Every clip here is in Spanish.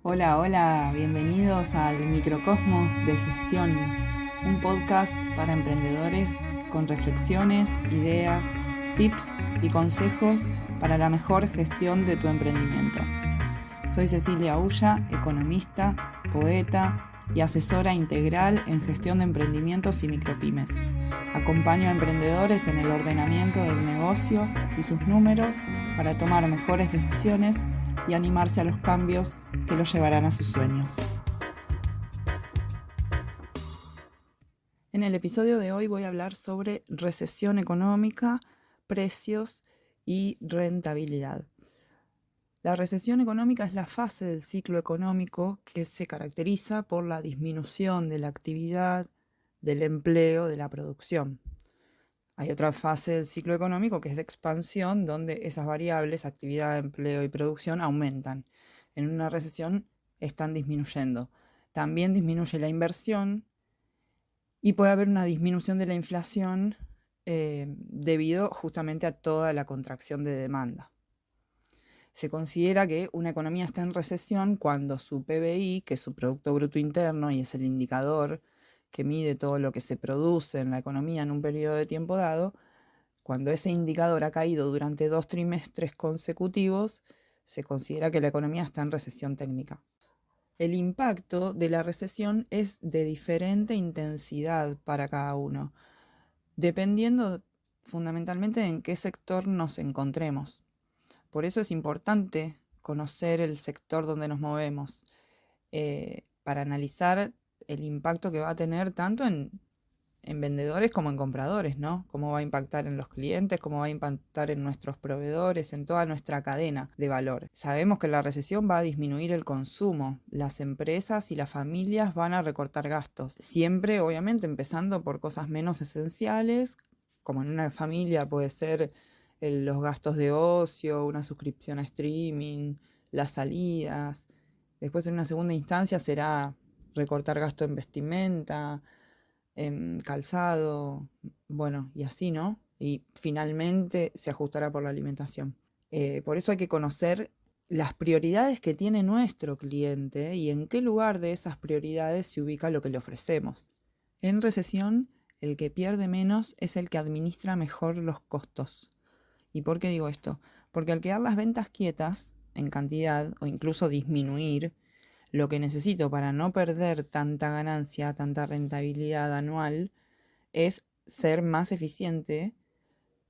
Hola, hola, bienvenidos al Microcosmos de Gestión, un podcast para emprendedores con reflexiones, ideas, tips y consejos para la mejor gestión de tu emprendimiento. Soy Cecilia Ulla, economista, poeta y asesora integral en gestión de emprendimientos y micropymes. Acompaño a emprendedores en el ordenamiento del negocio y sus números para tomar mejores decisiones y animarse a los cambios que los llevarán a sus sueños. En el episodio de hoy voy a hablar sobre recesión económica, precios y rentabilidad. La recesión económica es la fase del ciclo económico que se caracteriza por la disminución de la actividad, del empleo, de la producción. Hay otra fase del ciclo económico que es de expansión, donde esas variables, actividad, empleo y producción, aumentan. En una recesión están disminuyendo. También disminuye la inversión y puede haber una disminución de la inflación debido justamente a toda la contracción de demanda. Se considera que una economía está en recesión cuando su PBI, que es su Producto Bruto Interno y es el indicador que mide todo lo que se produce en la economía en un periodo de tiempo dado, cuando ese indicador ha caído durante 2 trimestres consecutivos, se considera que la economía está en recesión técnica. El impacto de la recesión es de diferente intensidad para cada uno, dependiendo fundamentalmente en qué sector nos encontremos. Por eso es importante conocer el sector donde nos movemos, para analizar el impacto que va a tener tanto en vendedores como en compradores, ¿no? Cómo va a impactar en los clientes, cómo va a impactar en nuestros proveedores, en toda nuestra cadena de valor. Sabemos que la recesión va a disminuir el consumo, las empresas y las familias van a recortar gastos, siempre obviamente empezando por cosas menos esenciales, como en una familia puede ser los gastos de ocio, una suscripción a streaming, las salidas. Después en una segunda instancia será recortar gasto en vestimenta, calzado, bueno, y así, ¿no? Y finalmente se ajustará por la alimentación. Por eso hay que conocer las prioridades que tiene nuestro cliente y en qué lugar de esas prioridades se ubica lo que le ofrecemos. En recesión, el que pierde menos es el que administra mejor los costos. ¿Y por qué digo esto? Porque al quedar las ventas quietas en cantidad o incluso disminuir, lo que necesito para no perder tanta ganancia, tanta rentabilidad anual, es ser más eficiente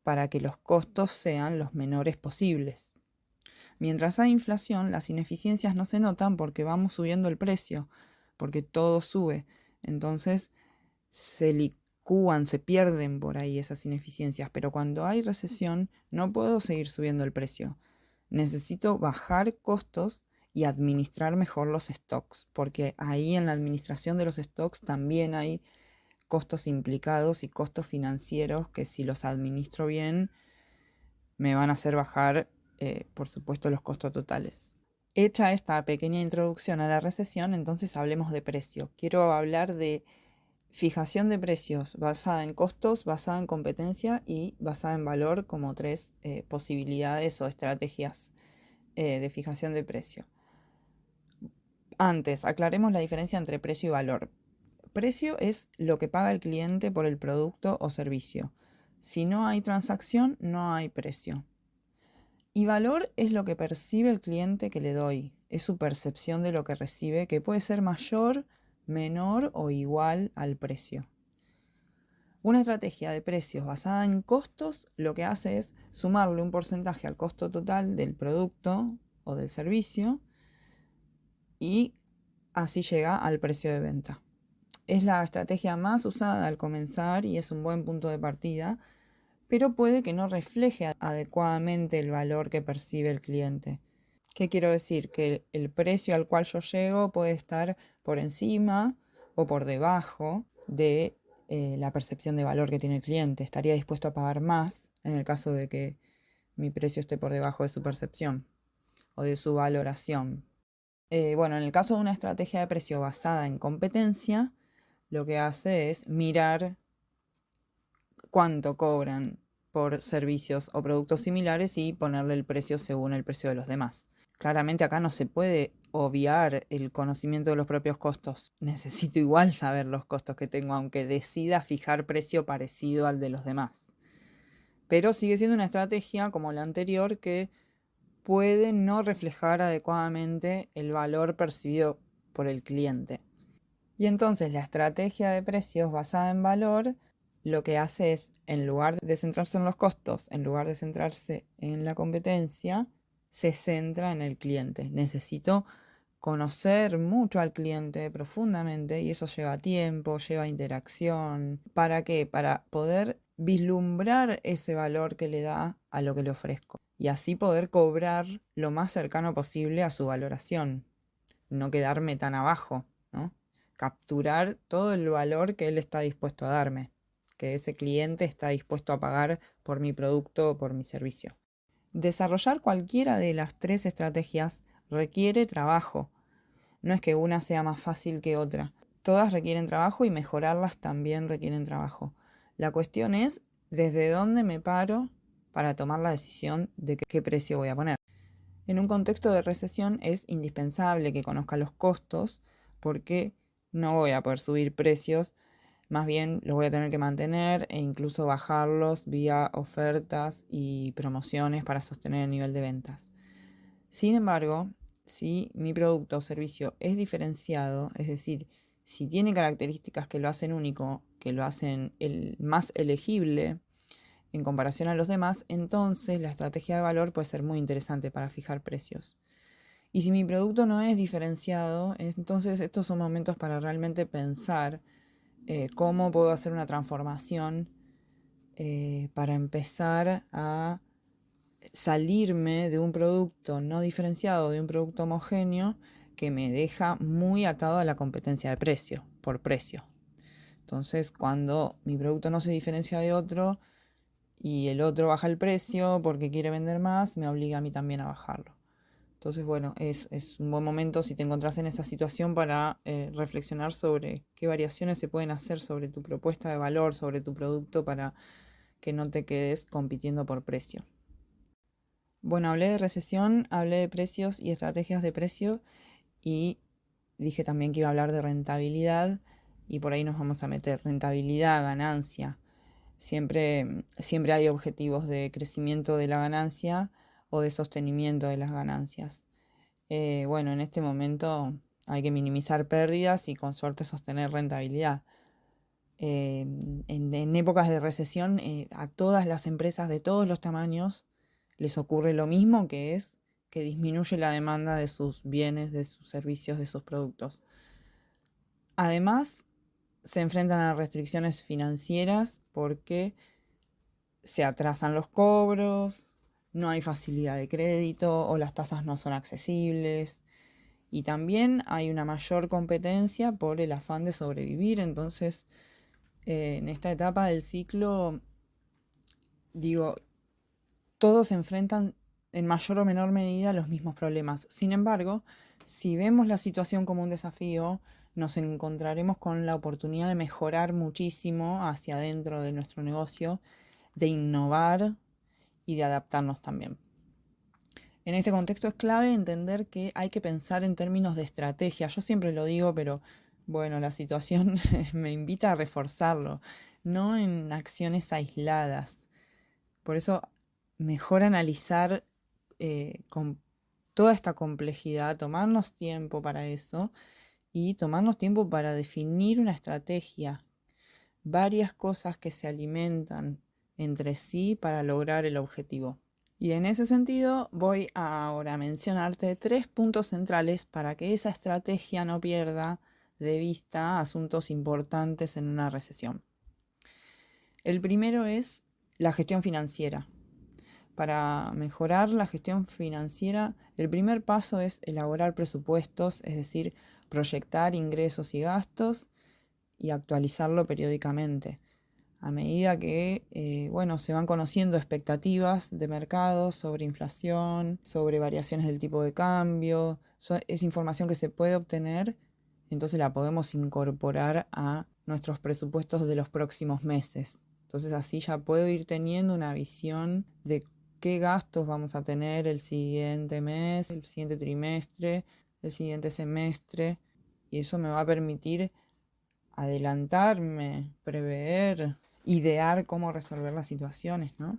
para que los costos sean los menores posibles. Mientras hay inflación, las ineficiencias no se notan porque vamos subiendo el precio, porque todo sube. Entonces se licúan, se pierden por ahí esas ineficiencias. Pero cuando hay recesión, no puedo seguir subiendo el precio. Necesito bajar costos y administrar mejor los stocks, porque ahí en la administración de los stocks también hay costos implicados y costos financieros que si los administro bien me van a hacer bajar, por supuesto, los costos totales. Hecha esta pequeña introducción a la recesión, entonces hablemos de precio. Quiero hablar de fijación de precios basada en costos, basada en competencia y basada en valor como tres posibilidades o estrategias de fijación de precio. Antes, aclaremos la diferencia entre precio y valor. Precio es lo que paga el cliente por el producto o servicio. Si no hay transacción, no hay precio. Y valor es lo que percibe el cliente que le doy. Es su percepción de lo que recibe, que puede ser mayor, menor o igual al precio. Una estrategia de precios basada en costos lo que hace es sumarle un porcentaje al costo total del producto o del servicio y así llega al precio de venta. Es la estrategia más usada al comenzar y es un buen punto de partida, pero puede que no refleje adecuadamente el valor que percibe el cliente. ¿Qué quiero decir? Que el precio al cual yo llego puede estar por encima o por debajo de la percepción de valor que tiene el cliente. Estaría dispuesto a pagar más en el caso de que mi precio esté por debajo de su percepción o de su valoración. Bueno, en el caso de una estrategia de precio basada en competencia, lo que hace es mirar cuánto cobran por servicios o productos similares y ponerle el precio según el precio de los demás. Claramente acá no se puede obviar el conocimiento de los propios costos. Necesito igual saber los costos que tengo, aunque decida fijar precio parecido al de los demás. Pero sigue siendo una estrategia como la anterior que puede no reflejar adecuadamente el valor percibido por el cliente. Y entonces la estrategia de precios basada en valor lo que hace es, en lugar de centrarse en los costos, en lugar de centrarse en la competencia, se centra en el cliente. Necesito conocer mucho al cliente profundamente y eso lleva tiempo, lleva interacción. ¿Para qué? Para poder vislumbrar ese valor que le da a lo que le ofrezco y así poder cobrar lo más cercano posible a su valoración, no quedarme tan abajo, ¿no? Capturar todo el valor que él está dispuesto a darme, que ese cliente está dispuesto a pagar por mi producto o por mi servicio. Desarrollar cualquiera de las tres estrategias requiere trabajo. No es que una sea más fácil que otra. Todas requieren trabajo y mejorarlas también requieren trabajo. La cuestión es desde dónde me paro para tomar la decisión de qué precio voy a poner. En un contexto de recesión es indispensable que conozca los costos porque no voy a poder subir precios, más bien los voy a tener que mantener e incluso bajarlos vía ofertas y promociones para sostener el nivel de ventas. Sin embargo, si mi producto o servicio es diferenciado, es decir, si tiene características que lo hacen único, que lo hacen el más elegible en comparación a los demás, entonces la estrategia de valor puede ser muy interesante para fijar precios. Y si mi producto no es diferenciado, entonces estos son momentos para realmente pensar cómo puedo hacer una transformación para empezar a salirme de un producto no diferenciado, de un producto homogéneo que me deja muy atado a la competencia de precio, por precio. Entonces, cuando mi producto no se diferencia de otro y el otro baja el precio porque quiere vender más, me obliga a mí también a bajarlo. Entonces, bueno, es un buen momento si te encontrás en esa situación para reflexionar sobre qué variaciones se pueden hacer sobre tu propuesta de valor, sobre tu producto, para que no te quedes compitiendo por precio. Bueno, hablé de recesión, hablé de precios y estrategias de precio y dije también que iba a hablar de rentabilidad y por ahí nos vamos a meter. Rentabilidad, ganancia. Siempre hay objetivos de crecimiento de la ganancia o de sostenimiento de las ganancias. Bueno, en este momento hay que minimizar pérdidas y con suerte sostener rentabilidad. En épocas de recesión, a todas las empresas de todos los tamaños les ocurre lo mismo, que es que disminuye la demanda de sus bienes, de sus servicios, de sus productos. Además, se enfrentan a restricciones financieras porque se atrasan los cobros, no hay facilidad de crédito o las tasas no son accesibles. Y también hay una mayor competencia por el afán de sobrevivir. Entonces, en esta etapa del ciclo, digo, todos se enfrentan en mayor o menor medida a los mismos problemas. Sin embargo, si vemos la situación como un desafío, nos encontraremos con la oportunidad de mejorar muchísimo hacia adentro de nuestro negocio, de innovar y de adaptarnos también. En este contexto es clave entender que hay que pensar en términos de estrategia. Yo siempre lo digo, pero bueno, la situación me invita a reforzarlo, no en acciones aisladas. Por eso, mejor analizar con toda esta complejidad, tomarnos tiempo para eso y tomarnos tiempo para definir una estrategia, varias cosas que se alimentan entre sí para lograr el objetivo. Y en ese sentido voy ahora a mencionarte 3 puntos centrales para que esa estrategia no pierda de vista asuntos importantes en una recesión. El primero es la gestión financiera. Para mejorar la gestión financiera, el primer paso es elaborar presupuestos, es decir, proyectar ingresos y gastos y actualizarlo periódicamente. A medida que se van conociendo expectativas de mercado sobre inflación, sobre variaciones del tipo de cambio, es información que se puede obtener, entonces la podemos incorporar a nuestros presupuestos de los próximos meses. Entonces así ya puedo ir teniendo una visión de qué gastos vamos a tener el siguiente mes, el siguiente trimestre, el siguiente semestre, y eso me va a permitir adelantarme, prever, idear cómo resolver las situaciones, ¿no?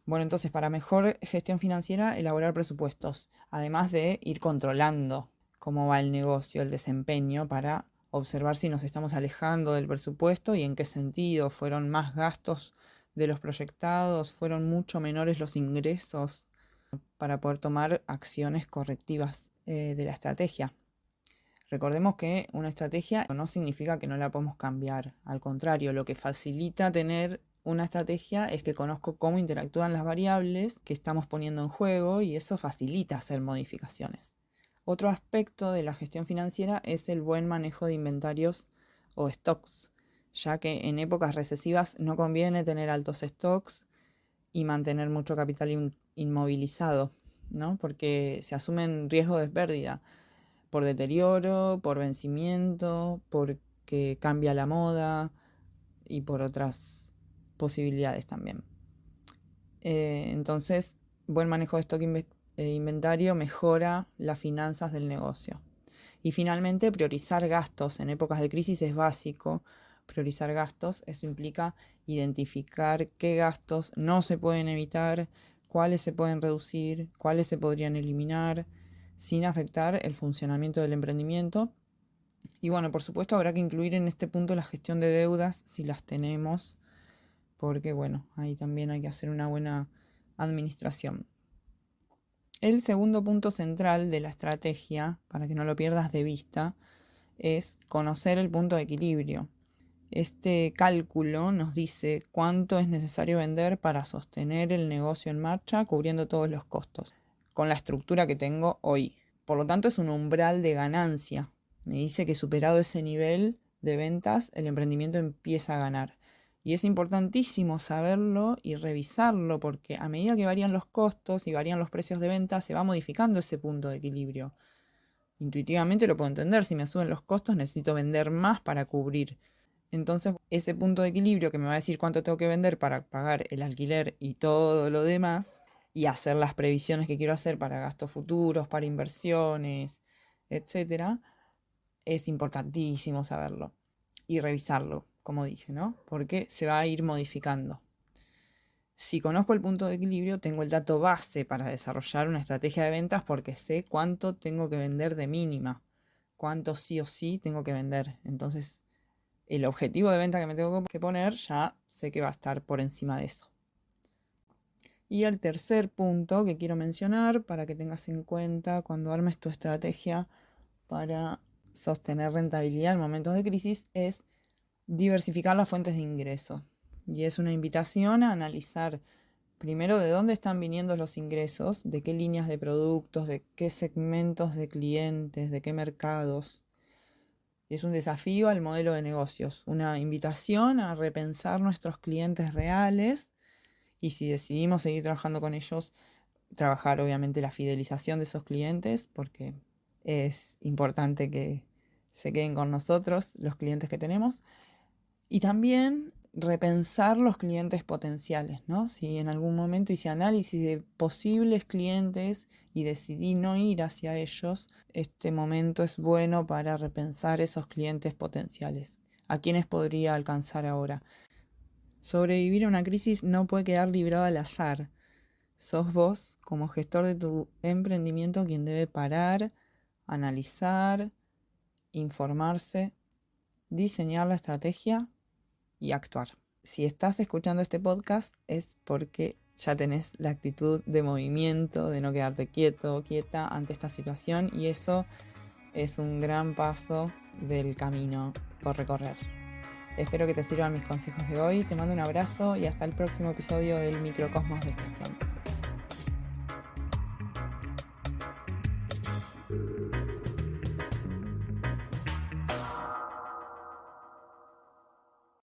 Bueno, entonces, para mejor gestión financiera, elaborar presupuestos, además de ir controlando cómo va el negocio, el desempeño, para observar si nos estamos alejando del presupuesto y en qué sentido. ¿Fueron más gastos de los proyectados? ¿Fueron mucho menores los ingresos? Para poder tomar acciones correctivas de la estrategia. Recordemos que una estrategia no significa que no la podemos cambiar. Al contrario, lo que facilita tener una estrategia es que conozco cómo interactúan las variables que estamos poniendo en juego y eso facilita hacer modificaciones. Otro aspecto de la gestión financiera es el buen manejo de inventarios o stocks, ya que en épocas recesivas no conviene tener altos stocks y mantener mucho capital inmovilizado, ¿no? Porque se asumen riesgos de pérdida por deterioro, por vencimiento, porque cambia la moda y por otras posibilidades también. Entonces, buen manejo de stock e inventario mejora las finanzas del negocio. Y finalmente, priorizar gastos. En épocas de crisis es básico priorizar gastos. Eso implica identificar qué gastos no se pueden evitar, cuáles se pueden reducir, cuáles se podrían eliminar, sin afectar el funcionamiento del emprendimiento. Y bueno, por supuesto habrá que incluir en este punto la gestión de deudas si las tenemos, porque bueno, ahí también hay que hacer una buena administración. El segundo punto central de la estrategia, para que no lo pierdas de vista, es conocer el punto de equilibrio. Este cálculo nos dice cuánto es necesario vender para sostener el negocio en marcha, cubriendo todos los costos, con la estructura que tengo hoy. Por lo tanto, es un umbral de ganancia. Me dice que superado ese nivel de ventas, el emprendimiento empieza a ganar. Y es importantísimo saberlo y revisarlo, porque a medida que varían los costos y varían los precios de venta, se va modificando ese punto de equilibrio. Intuitivamente lo puedo entender, si me suben los costos necesito vender más para cubrir. Entonces, ese punto de equilibrio que me va a decir cuánto tengo que vender para pagar el alquiler y todo lo demás, y hacer las previsiones que quiero hacer para gastos futuros, para inversiones, etc., es importantísimo saberlo y revisarlo, como dije, ¿no? Porque se va a ir modificando. Si conozco el punto de equilibrio, tengo el dato base para desarrollar una estrategia de ventas porque sé cuánto tengo que vender de mínima, cuánto sí o sí tengo que vender. Entonces, el objetivo de venta que me tengo que poner ya sé que va a estar por encima de eso. Y el tercer punto que quiero mencionar para que tengas en cuenta cuando armes tu estrategia para sostener rentabilidad en momentos de crisis es diversificar las fuentes de ingreso. Y es una invitación a analizar primero de dónde están viniendo los ingresos, de qué líneas de productos, de qué segmentos de clientes, de qué mercados. Es un desafío al modelo de negocios, una invitación a repensar nuestros clientes reales y si decidimos seguir trabajando con ellos, trabajar obviamente la fidelización de esos clientes porque es importante que se queden con nosotros los clientes que tenemos y también repensar los clientes potenciales, ¿no? Si en algún momento hice análisis de posibles clientes y decidí no ir hacia ellos, este momento es bueno para repensar esos clientes potenciales. ¿A quiénes podría alcanzar ahora? Sobrevivir a una crisis no puede quedar librado al azar. Sos vos, como gestor de tu emprendimiento, quien debe parar, analizar, informarse, diseñar la estrategia y actuar. Si estás escuchando este podcast es porque ya tenés la actitud de movimiento, de no quedarte quieto o quieta ante esta situación y eso es un gran paso del camino por recorrer. Espero que te sirvan mis consejos de hoy, te mando un abrazo y hasta el próximo episodio del Microcosmos de Gestión.